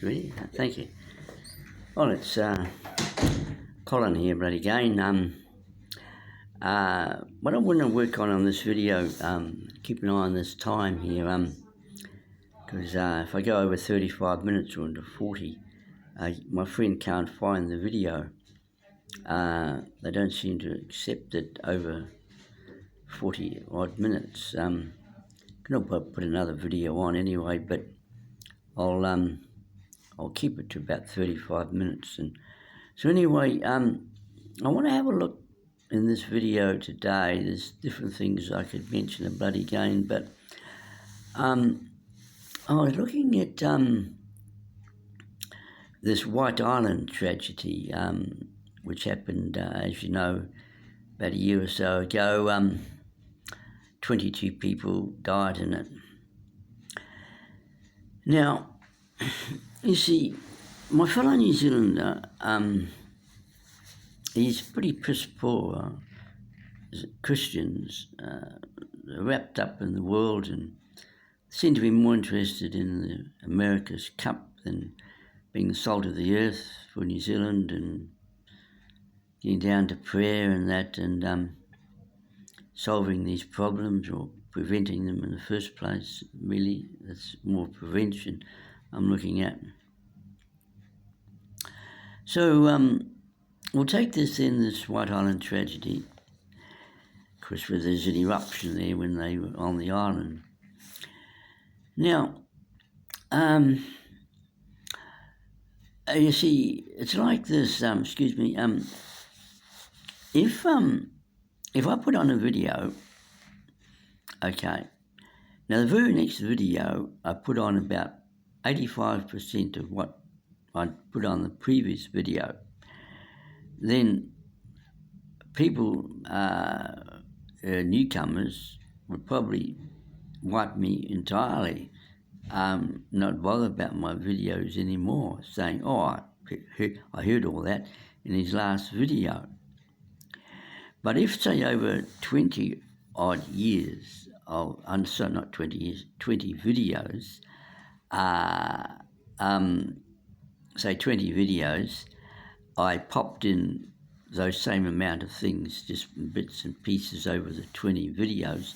Ready? Thank you. Well, it's Colin here, bloody again. What I want to work on this video, keep an eye on this time here, because if I go over 35 minutes or into 40, my friend can't find the video. They don't seem to accept it over 40 odd minutes. Can I put another video on anyway, but I'll keep it to about 35 minutes. And so anyway, I want to have a look in this video today. There's different things I could mention bloody again, but I was looking at this White Island tragedy, which happened, as you know, about a year or so ago. 22 people died in it. Now, you see, my fellow New Zealander, he's pretty piss poor. Christians wrapped up in the world and seem to be more interested in the America's Cup than being the salt of the earth for New Zealand and getting down to prayer and that, and solving these problems or preventing them in the first place. Really, that's more prevention I'm looking at. So we'll take this White Island tragedy. Of course, where there's an eruption there when they were on the island. Now, you see, it's like this. If I put on a video, okay. Now the very next video I put on about 85% of what I put on the previous video. Then people, newcomers, would probably wipe me entirely, not bother about my videos anymore, saying, oh, I heard all that in his last video. But if, say, over 20 odd years, not 20 years, 20 videos, say 20 videos, I popped in those same amount of things, just bits and pieces over the 20 videos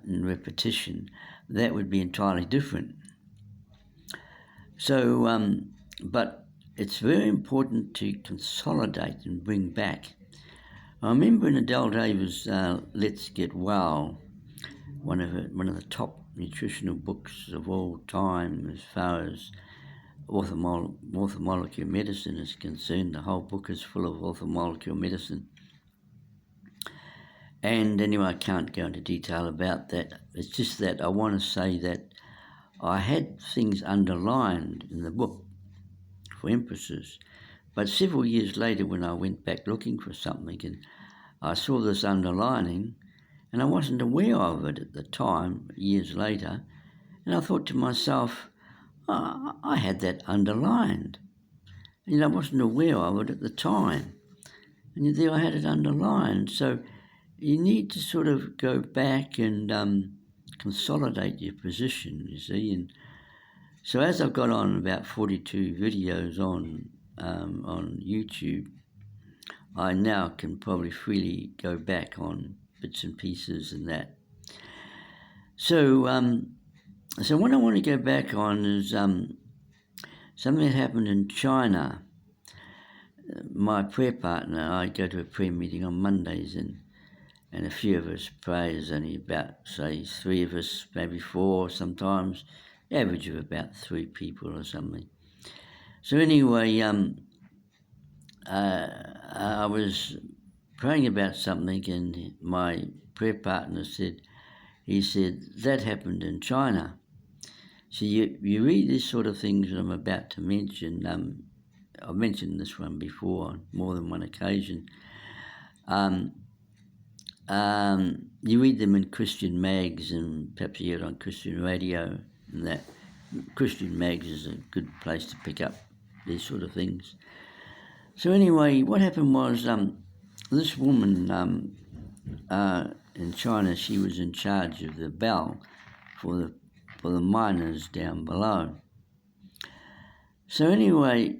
in repetition, that would be entirely different. So, but it's very important to consolidate and bring back. I remember in Adele Davis' Let's Get Well, one of the top nutritional books of all time as far as orthomolecular medicine is concerned. The whole book is full of orthomolecular medicine. And anyway, I can't go into detail about that. It's just that I want to say that I had things underlined in the book for emphasis. But several years later, when I went back looking for something, and I saw this underlining, and I wasn't aware of it at the time, years later, and I thought to myself, oh, I had that underlined. And I wasn't aware of it at the time. And there I had it underlined. So you need to sort of go back and consolidate your position, you see. And so as I've got on about 42 videos on YouTube, I now can probably freely go back on bits and pieces and that. So what I want to go back on is something that happened in China. My prayer partner, I go to a prayer meeting on Mondays, and a few of us pray. There's only about, say, 3 of us, maybe 4 sometimes, average of about 3 people or something. So anyway, I was praying about something, and my prayer partner said, that happened in China. So you read these sort of things that I'm about to mention. I've mentioned this one before on more than one occasion. You read them in Christian mags, and perhaps you hear it on Christian radio, and that Christian mags is a good place to pick up these sort of things. So anyway, what happened was this woman in China, she was in charge of the bell for the miners down below. So anyway,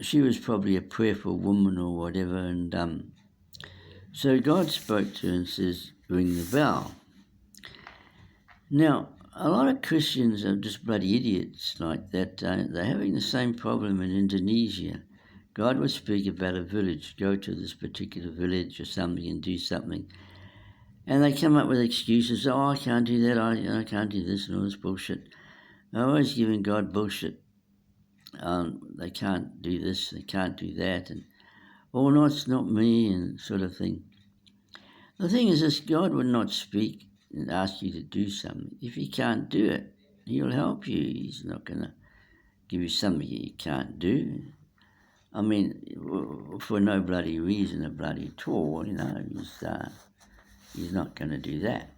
she was probably a prayerful woman or whatever, and so God spoke to her and says, ring the bell. Now, a lot of Christians are just bloody idiots like that. They're having the same problem in Indonesia. God would speak about a village, go to this particular village or something and do something. And they come up with excuses, oh, I can't do that, I can't do this and all this bullshit. They're always giving God bullshit. They can't do this, they can't do that, and oh, no, it's not me, and sort of thing. The thing is this, God would not speak and ask you to do something. If you can't do it, he'll help you. He's not going to give you something you can't do. I mean, for no bloody reason, a bloody tour, he's not going to do that.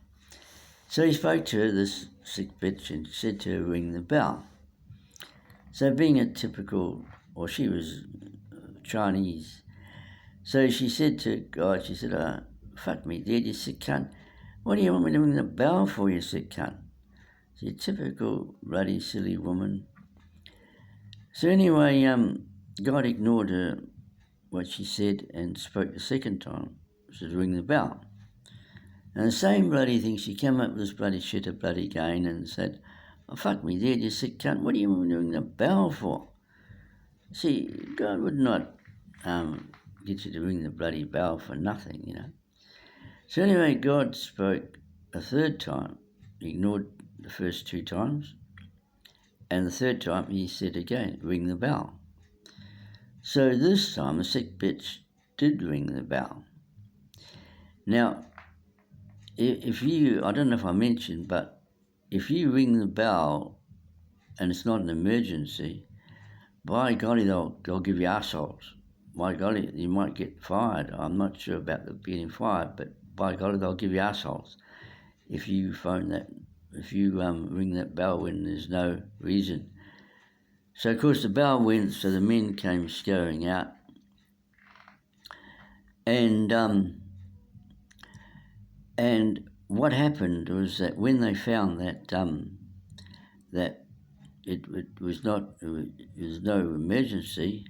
So he spoke to her, this sick bitch, and said to her, ring the bell. So being a typical, or she was Chinese, so she said to God, she said, fuck me dead, you sick cunt. What do you want me to ring the bell for, you sick cunt? She's a typical bloody silly woman. So anyway, God ignored her, what she said, and spoke the second time. She said, ring the bell. And the same bloody thing, she came up with this bloody shit again and said, oh, fuck me dead, you sick cunt. What do you want me to ring the bell for? See, God would not get you to ring the bloody bell for nothing, So anyway, God spoke a third time. He ignored the first two times. And the third time he said again, ring the bell. So this time the sick bitch did ring the bell. Now, if you, I don't know if I mentioned, but if you ring the bell and it's not an emergency, by golly, they'll give you assholes. By golly, you might get fired. I'm not sure about the getting fired, but by golly, they'll give you assholes if you ring that bell when there's no reason. So of course the bell went, so the men came scurrying out, and what happened was that when they found that that it was no emergency,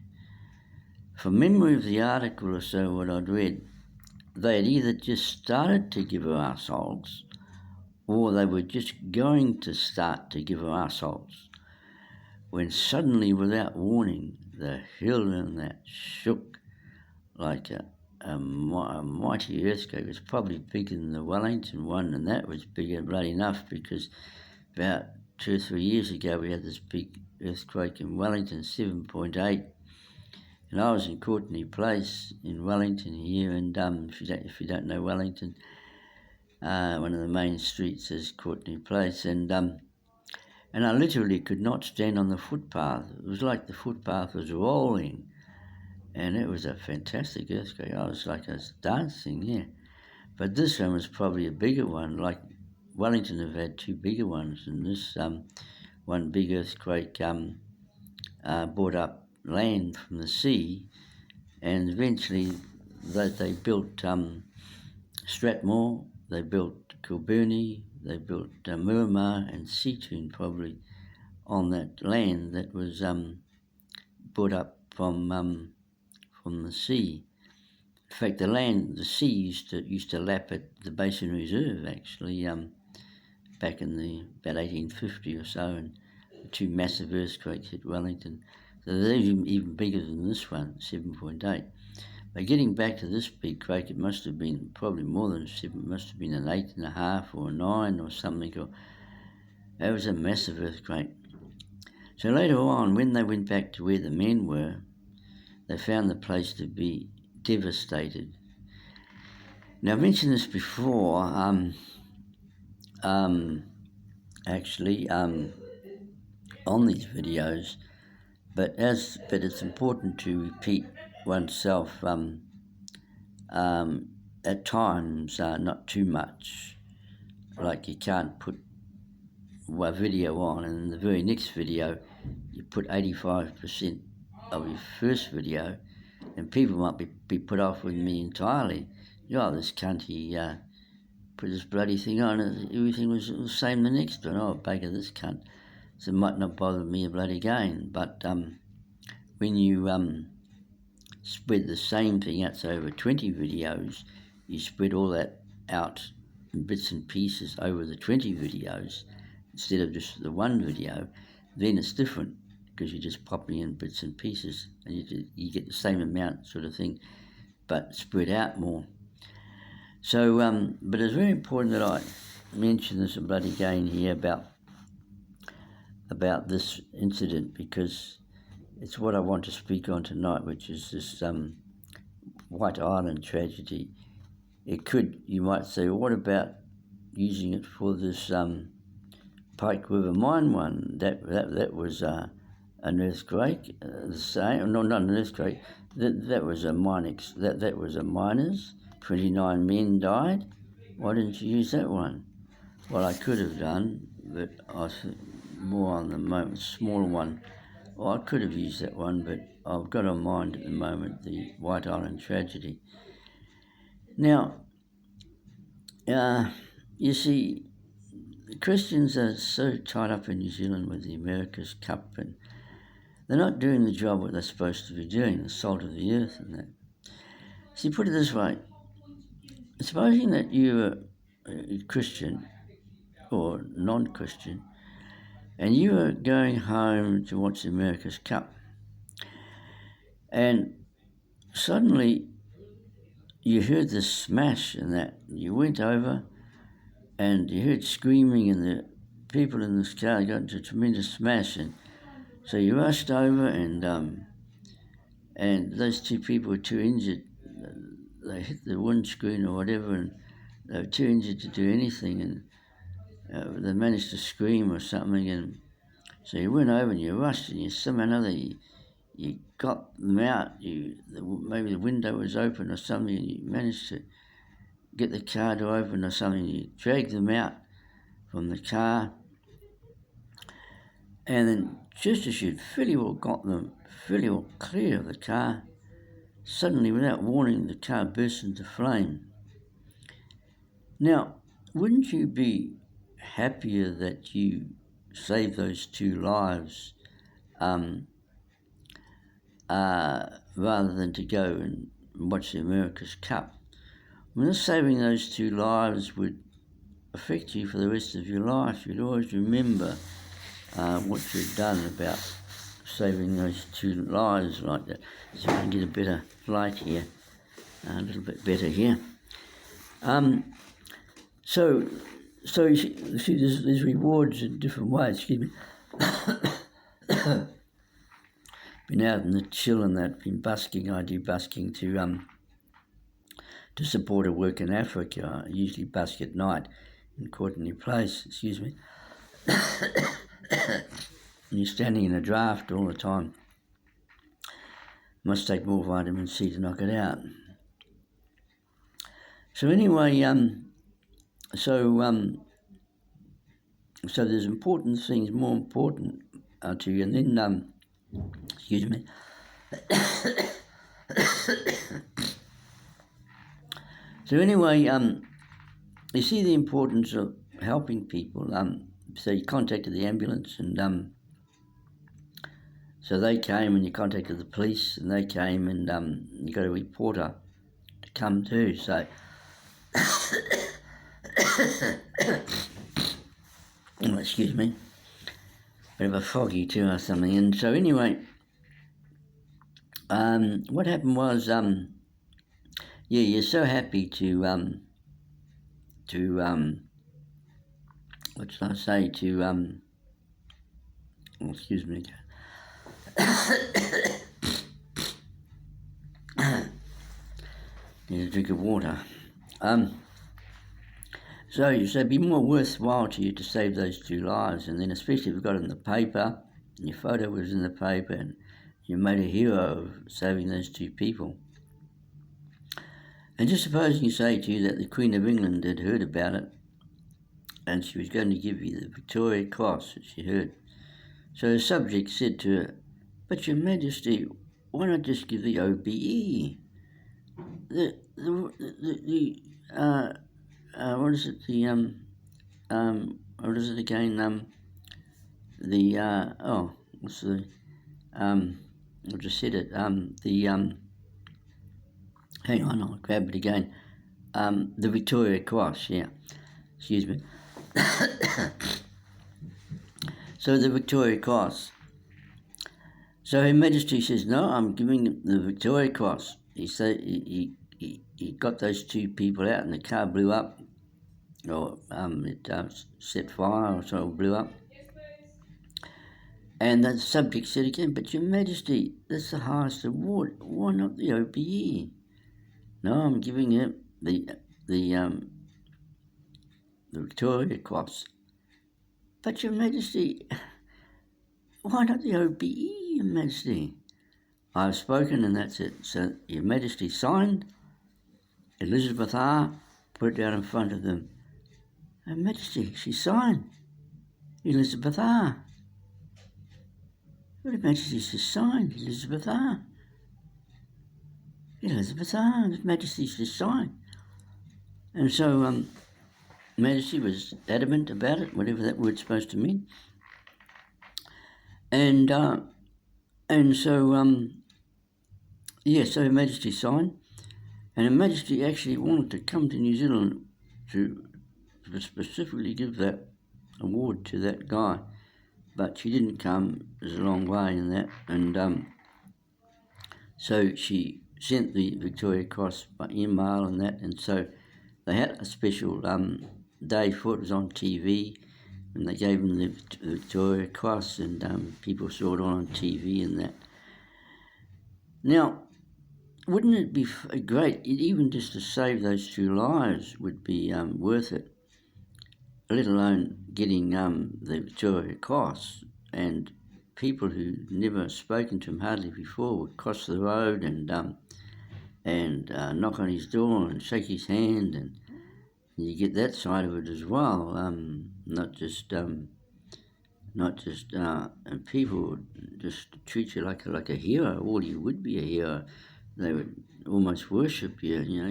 from memory of the article or so what I'd read, they had either just started to give her assholes, or they were just going to start to give her assholes, when suddenly, without warning, the hill and that shook like a mighty earthquake. It was probably bigger than the Wellington one, and that was bigger bloody enough, because about 2 or 3 years ago we had this big earthquake in Wellington, 7.8, and I was in Courtenay Place in Wellington here, and if you don't know Wellington, one of the main streets is Courtenay Place, and I literally could not stand on the footpath. It was like the footpath was rolling, and it was a fantastic earthquake. I was dancing, yeah. But this one was probably a bigger one. Like Wellington have had two bigger ones, and this one big earthquake brought up land from the sea, and eventually they built Strathmore, they built Kilbirnie, they built Miramar and Seatoun probably on that land that was brought up from the sea. In fact, the sea used to lap at the Basin Reserve actually, back in about 1850 or so, and two massive earthquakes hit Wellington. So they're even bigger than this one, 7.8. But getting back to this big quake, it must have been probably more than 7. It must have been an 8.5 or a 9 or something. That was a massive earthquake. So later on, when they went back to where the men were, they found the place to be devastated. Now, I've mentioned this before, actually, on these videos, but it's important to repeat oneself at times, not too much. Like you can't put a video on and in the very next video you put 85% of your first video, and people might be put off with me entirely. This cunt, he put this bloody thing on, and everything was the same the next one. Oh, bugger this cunt. so it might not bother me a bloody gain. But when you spread the same thing out, so over 20 videos, you spread all that out in bits and pieces over the 20 videos instead of just the one video, then it's different because you're just popping in bits and pieces and you get the same amount sort of thing, but spread out more. So, but it's very important that I mention this a bloody again here about this incident, because it's what I want to speak on tonight, which is this White Island tragedy. It could, you might say, well, what about using it for this Pike River mine one? That was an earthquake. The same, no, not an earthquake. That was a that was a miners. 29 men died. Why didn't you use that one? Well, I could have done, but I was more on the moment, smaller one. Well, I could have used that one, but I've got on mind at the moment the White Island tragedy. Now, you see, Christians are so tied up in New Zealand with the America's Cup, and they're not doing the job what they're supposed to be doing, the salt of the earth and that. See, put it this way, supposing that you're a Christian or non-Christian, and you are going home to watch the America's Cup, and suddenly you heard this smash and that. You went over and you heard screaming, and the people in this car got into a tremendous smash, and so you rushed over, and those two people were too injured. They hit the windscreen or whatever, and they were too injured to do anything, and they managed to scream or something, and so you went over and you rushed, and you somehow or another you got them out. Maybe the window was open or something, and you managed to get the car door open or something. You dragged them out from the car, and then just as you'd fairly well got them fairly well clear of the car, suddenly, without warning, the car burst into flame. Now, wouldn't you be happier that you saved those two lives rather than to go and watch the America's Cup? I mean, saving those two lives would affect you for the rest of your life. You'd always remember what you'd done about saving those two lives like that. So I can get a better light here, a little bit better here. So you see there's rewards in different ways. Excuse me. Been out in the chill and that, been busking. I do busking to support a work in Africa. I usually busk at night in Courtenay Place. Excuse me. And you're standing in a draft all the time. Must take more vitamin C to knock it out. So anyway, so there's important things more important to you, and then excuse me. So anyway, you see the importance of helping people. So you contacted the ambulance, and so they came, and you contacted the police, and they came, and you got a reporter to come too. So oh, excuse me, bit of a foggy too or something. And so anyway, what happened was, you're so happy to what should I say, to oh, excuse me. Need a drink of water. So it'd be more worthwhile to you to save those two lives, and then especially if you've got it in the paper, and your photo was in the paper, and you made a hero of saving those two people. And just supposing you say to you that the Queen of England had heard about it, and she was going to give you the Victoria Cross, as she heard. So the subject said to her, "But Your Majesty, why not just give the OBE? What is it? What is it again? what's the I just said it. Hang on, I'll grab it again. The Victoria Cross. Yeah, excuse me. So the Victoria Cross. So Her Majesty says, no, I'm giving the Victoria Cross. He said he got those two people out and the car blew up, or it set fire, or so it blew up. And the subject said again, but Your Majesty, that's the highest award. Why not the OBE? No, I'm giving it the Victoria Cross. But Your Majesty, why not the OBE, Your Majesty? I've spoken and that's it. So Your Majesty signed. Elizabeth R. put it down in front of them. Her Majesty, she signed. Elizabeth R. Her Majesty, she signed. Elizabeth R. Elizabeth R. Her Majesty, she signed. And so Majesty was adamant about it, whatever that word's supposed to mean. And so so Her Majesty signed, and Her Majesty actually wanted to come to New Zealand to specifically give that award to that guy, but she didn't come. There's a long way in that, and so she sent the Victoria Cross by email and that, and so they had a special day for it. It was on TV, and they gave him the Victoria Cross, and people saw it on TV and that. Now, wouldn't it be great, even just to save those two lives would be worth it, let alone getting the Victoria Cross, and people who never spoken to him hardly before would cross the road and knock on his door and shake his hand, and you get that side of it as well. Not just and people would just treat you like a hero, or you would be a hero. They would almost worship you. You know,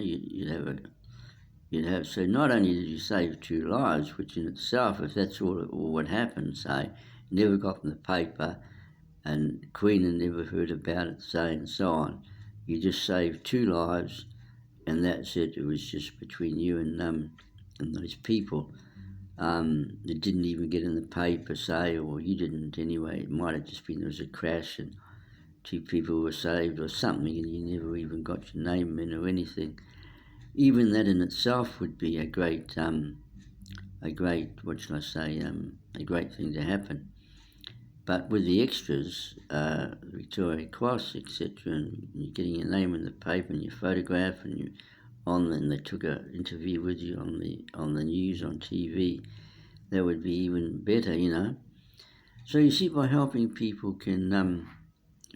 you'd have. So not only did you save two lives, which in itself, if that's all what happened, say, never got in the paper, and Queen had never heard about it, say, and so on. You just saved two lives, and that's it. It was just between you and those people. It didn't even get in the paper, say, or you didn't anyway. It might have just been there was a crash and two people were saved or something, and you never even got your name in or anything. Even that in itself would be a great what shall I say, a great thing to happen. But with the extras, Victoria Cross, etc., and you're getting your name in the paper and your photograph, and you and they took an interview with you on the news on TV, that would be even better, you know. So you see, by helping people can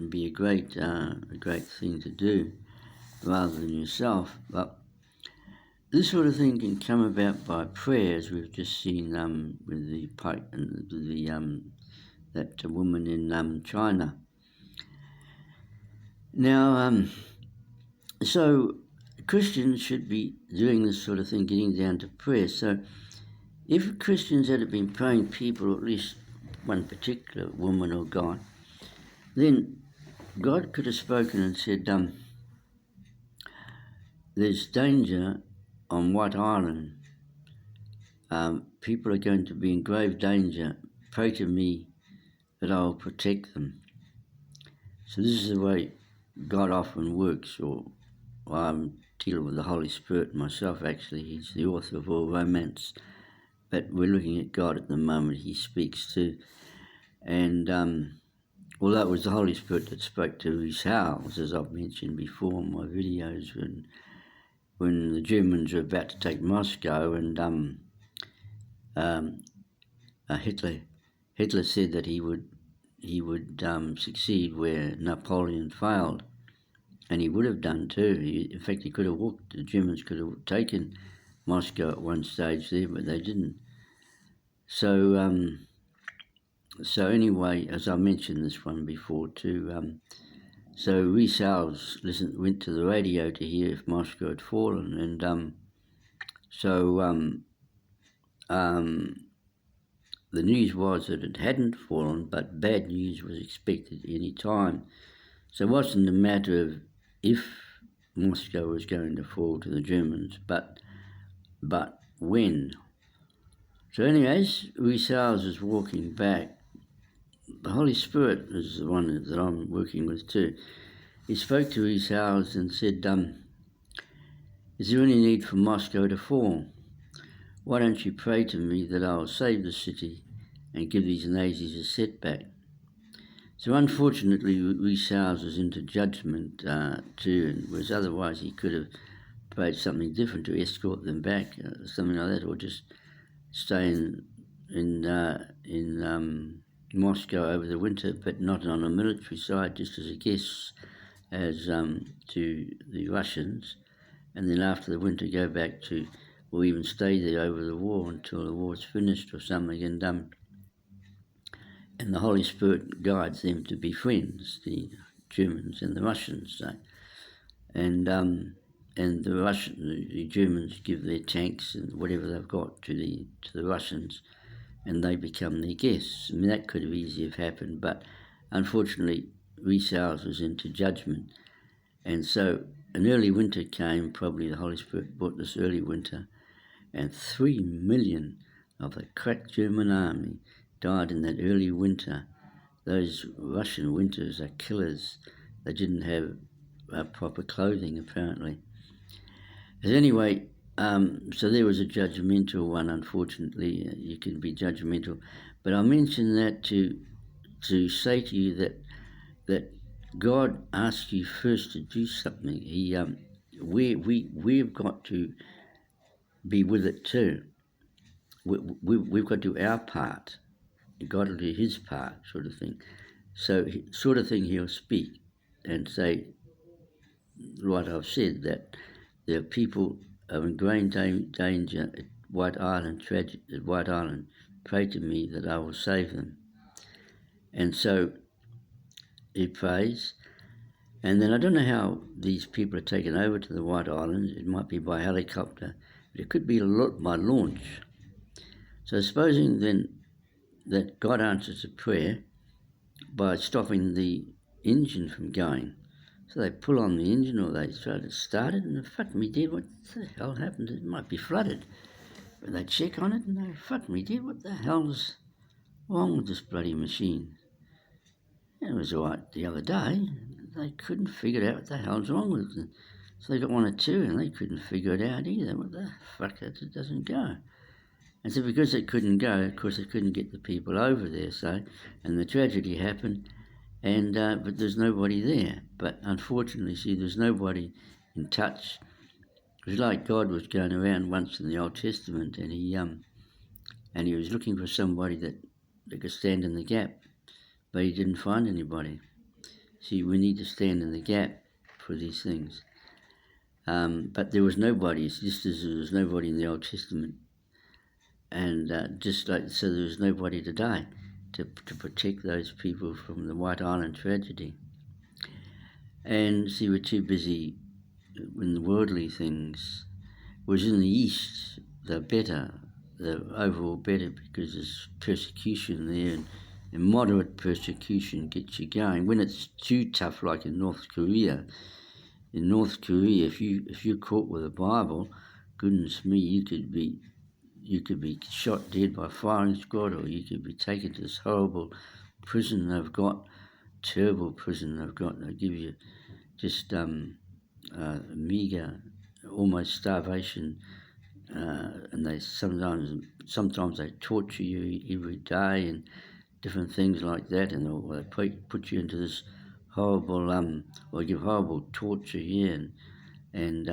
be a great thing to do, rather than yourself. But this sort of thing can come about by prayer, as we've just seen with the pipe and that woman in China. Now, so Christians should be doing this sort of thing, getting down to prayer. So if Christians had been praying people, or at least one particular woman or guy, then God could have spoken and said, there's danger on White Island. People are going to be in grave danger. Pray to me that I will protect them. So this is the way God often works, or I'm dealing with the Holy Spirit myself, actually. He's the author of all romance. But we're looking at God at the moment. He speaks too. And although it was the Holy Spirit that spoke to Rhys Howells, as I've mentioned before in my videos, when the Germans were about to take Moscow, and Hitler said that he would succeed where Napoleon failed, and he would have done too. In fact, he could have the Germans could have taken Moscow at one stage there, but they didn't. So so anyway, as I mentioned this one before too, so Rhys Howells went to the radio to hear if Moscow had fallen, and the news was that it hadn't fallen, but bad news was expected any time. So it wasn't a matter of if Moscow was going to fall to the Germans, but when. So anyways, Rhys Howells was walking back. The Holy Spirit is the one that I'm working with too. He spoke to Rhys Howells and said, is there any need for Moscow to fall? Why don't you pray to me that I will save the city and give these Nazis a setback? So unfortunately, Rhys Howells was into judgment too, and whereas otherwise he could have prayed something different to escort them back, something like that, or just stay in Moscow over the winter, but not on a military side, just as a guest as to the Russians, and then after the winter go back to, or even stay there over the war until the war's finished or something, and the Holy Spirit guides them to be friends, the Germans and the Russians. So. And the Germans give their tanks and whatever they've got to the Russians, and they become their guests. I mean, that could have easily have happened, but unfortunately, Rhys Howells was into judgment, and so an early winter came. Probably the Holy Spirit brought this early winter, and 3 million of the crack German army died in that early winter. Those Russian winters are killers. They didn't have proper clothing, apparently. But anyway, so there was a judgmental one, unfortunately. You can be judgmental. But I mention that to say to you that God asks you first to do something. We've got to be with it too. We've got to do our part. God will do his part, sort of thing. So, sort of thing, he'll speak and say, what I've said, that there are people in great danger at White Island. Pray to me that I will save them. And so he prays. And then I don't know how these people are taken over to the White Island. It might be by helicopter, but it could be by launch. So supposing then that God answers a prayer by stopping the engine from going. So they pull on the engine, or they try to start it, and fuck me dead, what the hell happened? It might be flooded. But they check on it, and they, fuck me dead, what the hell's wrong with this bloody machine? And it was all right the other day. They couldn't figure out what the hell's wrong with it. So they got one or two, and they couldn't figure it out either. What the fuck, it doesn't go. And so because it couldn't go, of course, it couldn't get the people over there, so, and the tragedy happened, and but there's nobody there. But unfortunately, see, there's nobody in touch. It was like God was going around once in the Old Testament, and he was looking for somebody that could stand in the gap, but he didn't find anybody. See, we need to stand in the gap for these things. But there was nobody, it's just as there was nobody in the Old Testament. And just like, so there was nobody today to protect those people from the White Island tragedy. And see, we're too busy in the worldly things. Whereas in the East, they're better, they're overall better, because there's persecution there, and moderate persecution gets you going. When it's too tough, like in North Korea, if you're caught with a Bible, goodness me, you could be shot dead by a firing squad, or you could be taken to this horrible prison they've got, terrible prison they've got. They give you just meagre, almost starvation, and they sometimes they torture you every day and different things like that, and they put you into this horrible, or give horrible torture here, and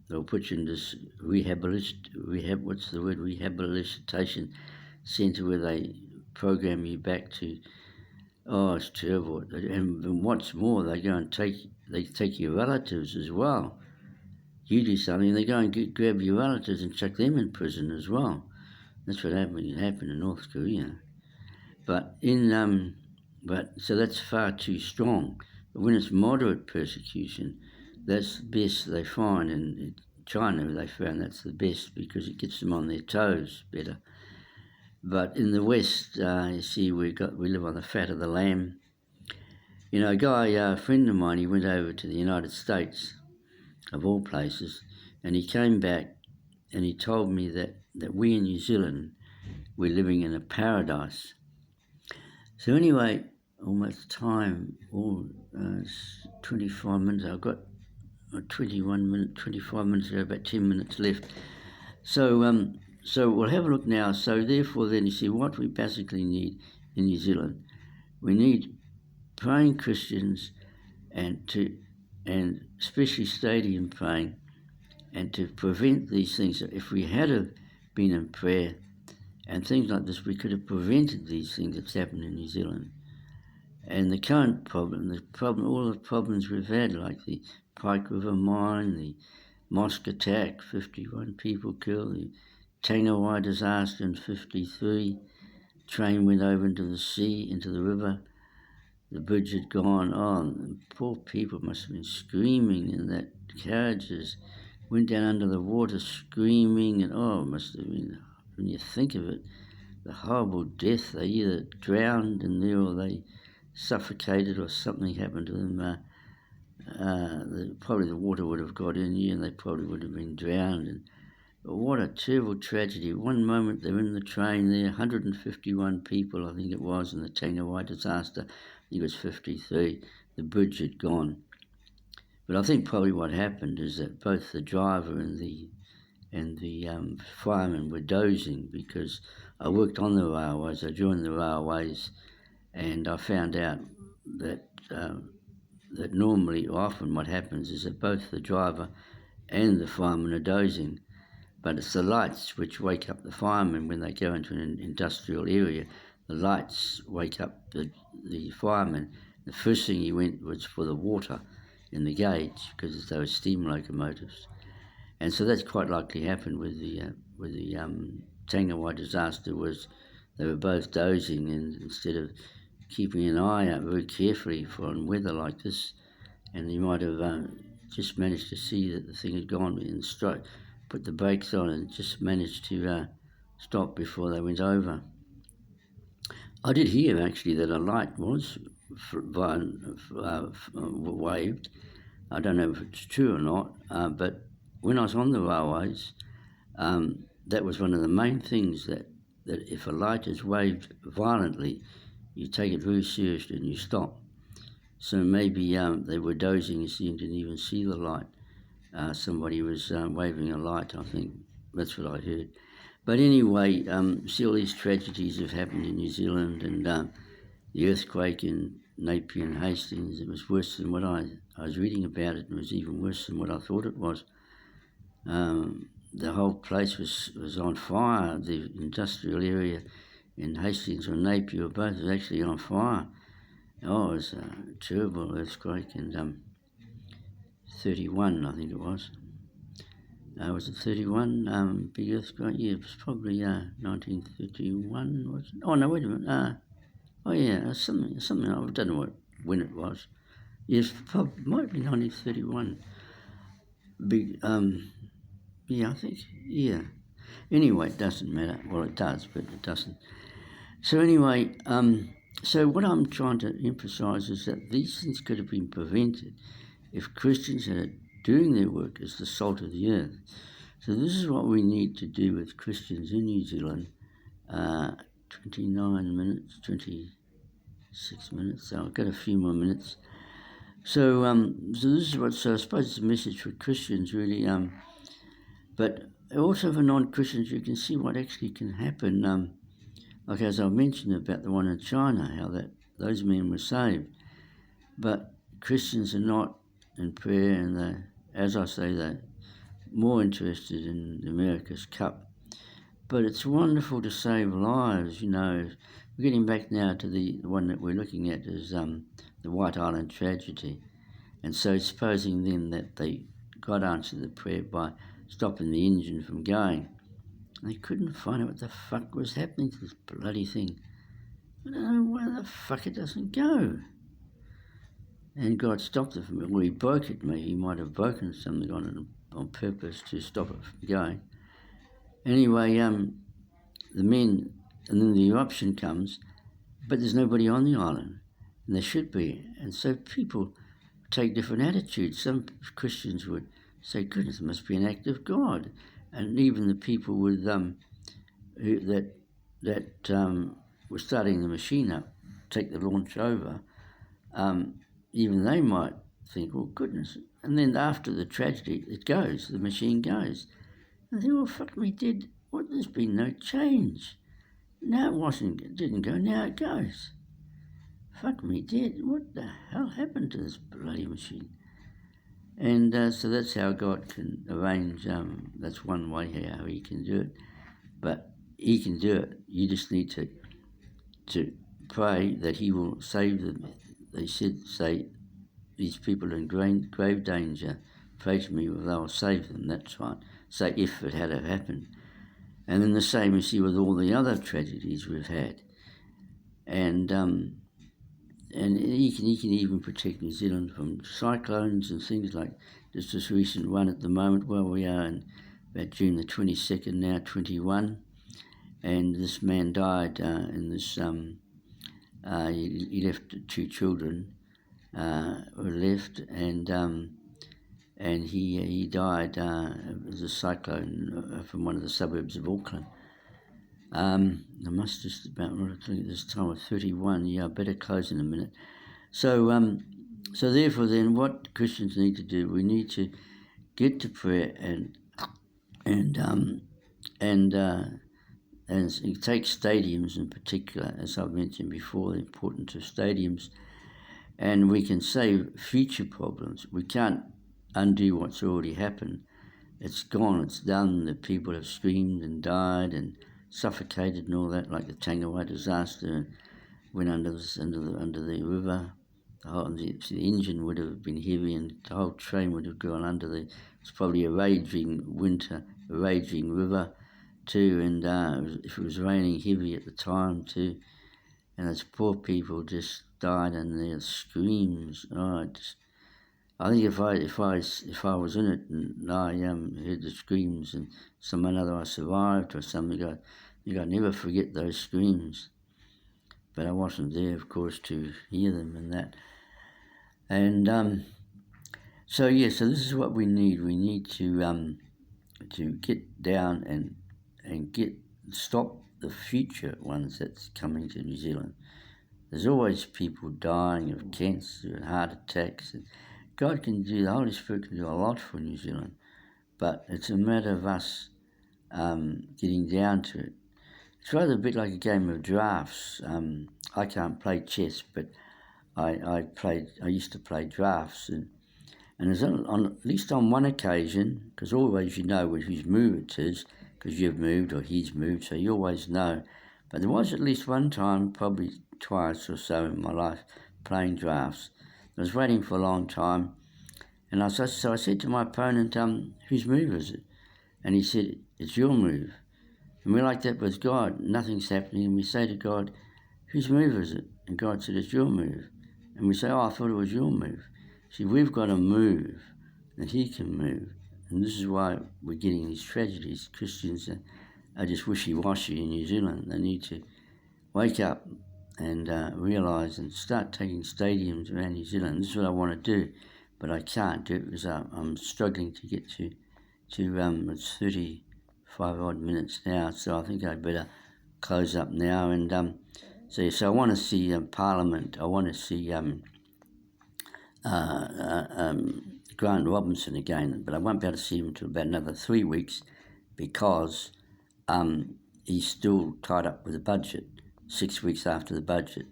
they'll put you in this rehabilitation centre where they program you back to. Oh, it's terrible. And what's more, they take your relatives as well. You do something, they go and grab your relatives and chuck them in prison as well. That's what happened in North Korea. But so that's far too strong. But when it's moderate persecution, that's the best they find. In China, they found that's the best because it gets them on their toes better. But in the West, you see, we live on the fat of the lamb. You know, a friend of mine, he went over to the United States, of all places, and he came back and he told me that we in New Zealand, we're living in a paradise. So anyway, almost time, 25 minutes. I've got 21 minutes, 25 minutes, about 10 minutes left. So so we'll have a look now. So therefore then you see what we basically need in New Zealand. We need praying Christians and especially stadium praying, and to prevent these things. If we had have been in prayer and things like this, we could have prevented these things that's happened in New Zealand. And the current problem, all the problems we've had, like the Pike River mine, the mosque attack, 51 people killed, the Tangawai disaster in 53, train went over into the sea, into the river, the bridge had gone on. Poor people must have been screaming in that carriages, went down under the water screaming, and it must have been, when you think of it, the horrible death. They either drowned in there or they suffocated or something happened to them. Probably the water would have got in here and they probably would have been drowned. And what a terrible tragedy. One moment they're in the train there, 151 people, I think it was, in the Tangawai disaster. I think it was 53. The bridge had gone. But I think probably what happened is that both the driver and the fireman were dozing, because I worked on the railways, I joined the railways, and I found out that that normally, often what happens is that both the driver and the fireman are dozing, but it's the lights which wake up the firemen when they go into an industrial area. The lights wake up the fireman. The first thing he went was for the water in the gauge, because they were steam locomotives. And so that's quite likely happened with the Tangawai disaster. Was they were both dozing, and instead of keeping an eye out very carefully for weather like this, and you might have just managed to see that the thing had gone and put the brakes on and just managed to stop before they went over. I did hear actually that a light was waved. I don't know if it's true or not, but when I was on the railways, that was one of the main things, that if a light is waved violently, you take it very seriously and you stop. So maybe they were dozing and didn't even see the light. Somebody was waving a light, I think. That's what I heard. But anyway, see, all these tragedies have happened in New Zealand, and the earthquake in Napier and Hastings, it was worse than what I was reading about it. It was even worse than what I thought it was. The whole place was on fire. The industrial area in Hastings or Napier, both was actually on fire. It was a terrible earthquake in 31, I think it was. Was it 31? Big earthquake? Yeah, it was probably 1931. Was it? Oh no, wait a minute. Something. I don't know when it was. Yes, probably might be 1931. Big. Yeah, I think. Yeah. Anyway, it doesn't matter. Well, it does, but it doesn't. So anyway, so what I'm trying to emphasise is that these things could have been prevented if Christians had doing their work as the salt of the earth. So this is what we need to do with Christians in New Zealand. 29 minutes, 26 minutes, so I've got a few more minutes. So this is what, so I suppose it's a message for Christians really, but also for non-Christians. You can see what actually can happen. Like as I mentioned about the one in China, how those men were saved. But Christians are not in prayer, and as I say, they're more interested in America's Cup. But it's wonderful to save lives, you know. We're getting back now to the one that we're looking at is the White Island tragedy. And so supposing then that God answered the prayer by stopping the engine from going. They couldn't find out what the fuck was happening to this bloody thing. I don't know why the fuck it doesn't go. And God stopped it from it. Well, he broke it, maybe. He might have broken something on it on purpose to stop it from going. Anyway, the men and then the eruption comes, but there's nobody on the island, and there should be. And so people take different attitudes. Some Christians would say, goodness, it must be an act of God. And even the people with that were starting the machine up, take the launch over, even they might think, well, goodness. And then after the tragedy, it goes, the machine goes. And I think, well, fuck me dead, what, there's been no change. No, it didn't go, now it goes. Fuck me dead, what the hell happened to this bloody machine? And so that's how God can arrange, that's one way how he can do it. But he can do it, you just need to pray that he will save them. They said, say, these people are in grave danger, pray to me, well, they'll save them, that's right. Say, if it had have happened. And then the same you see with all the other tragedies we've had. And he can even protect New Zealand from cyclones and things like this recent one at the moment. Well, we are in about June the 22nd now, 21, and this man died in this. He left two children were left, and he died. It was a cyclone from one of the suburbs of Auckland. I must just about look at this time of 31. Yeah, I better close in a minute. So therefore, then, what Christians need to do, we need to get to prayer and take stadiums in particular, as I've mentioned before, the importance of stadiums, and we can save future problems. We can't undo what's already happened. It's gone, it's done. The people have screamed and died and suffocated and all that, like the Tangawa disaster, and went under the river. The engine would have been heavy, and the whole train would have gone under the. It's probably a raging winter, a raging river, too. And if it was raining heavy at the time too, and those poor people just died, and their screams. I think if I was in it and I heard the screams and someone other I survived or something, I think I'd never forget those screams. But I wasn't there, of course, to hear them and that. And so this is what we need. We need to get down and stop the future ones that's coming to New Zealand. There's always people dying of cancer and heart attacks, and God can do, the Holy Spirit can do a lot for New Zealand, but it's a matter of us getting down to it. It's rather a bit like a game of drafts. I can't play chess, but I used to play drafts, and there's at least on one occasion, because always you know whose move it is, because you've moved or he's moved, so you always know. But there was at least one time, probably twice or so in my life, playing drafts. I was waiting for a long time, and I said to my opponent, whose move is it? And he said, it's your move. And we're like that with God. Nothing's happening, and we say to God, whose move is it? And God said, it's your move. And we say, I thought it was your move. See, we've got to move, and he can move. And this is why we're getting these tragedies. Christians are just wishy-washy in New Zealand. They need to wake up and realise and start taking stadiums around New Zealand. This is what I want to do, but I can't do it because I'm struggling to get to it's 35 odd minutes now, so I think I'd better close up now. And so I want to see Parliament. I want to see Grant Robinson again, but I won't be able to see him until about another 3 weeks because he's still tied up with the budget. 6 weeks after the budget,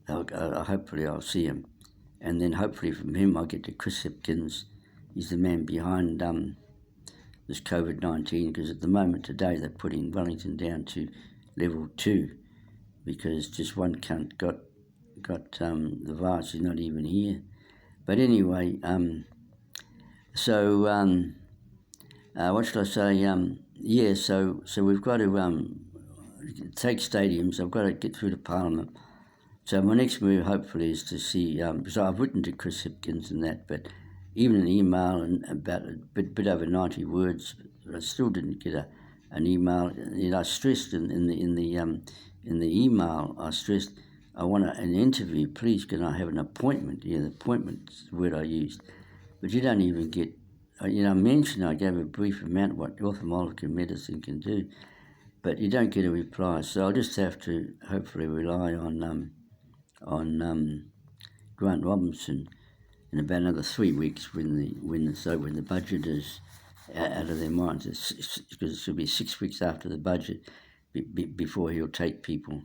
hopefully I'll see him, and then hopefully from him I'll get to Chris Hipkins. He's the man behind this COVID-19, because at the moment today they're putting Wellington down to level 2 because just one cunt got the virus. He's not even here. But anyway, what should I say? So we've got to take stadiums. I've got to get through to Parliament. So my next move, hopefully, is to see, because I've written to Chris Hipkins and that, but even an email and about a bit over 90 words, but I still didn't get an email. I stressed in the email, I stressed I want an interview. Please, can I have an appointment? Yeah, the appointment's the word I used. But you don't even get. I mentioned I gave a brief amount of what ophthalmology medicine can do, but you don't get a reply. So I'll just have to hopefully rely on Grant Robinson in about another 3 weeks when the budget is out of their minds, because it should be 6 weeks after the budget before he'll take people.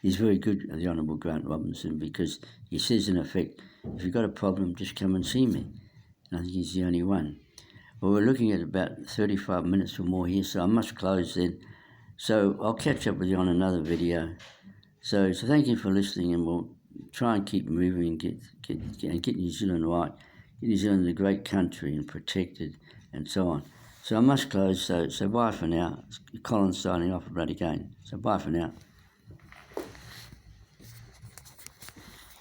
He's very good, the Honourable Grant Robinson, because he says in effect, if you've got a problem, just come and see me. And I think he's the only one. Well, we're looking at about 35 minutes or more here, so I must close then. So I'll catch up with you on another video. So thank you for listening, and we'll try and keep moving and get New Zealand right. Get New Zealand a great country and protected and so on. So I must close, so bye for now. Colin signing off again. So bye for now.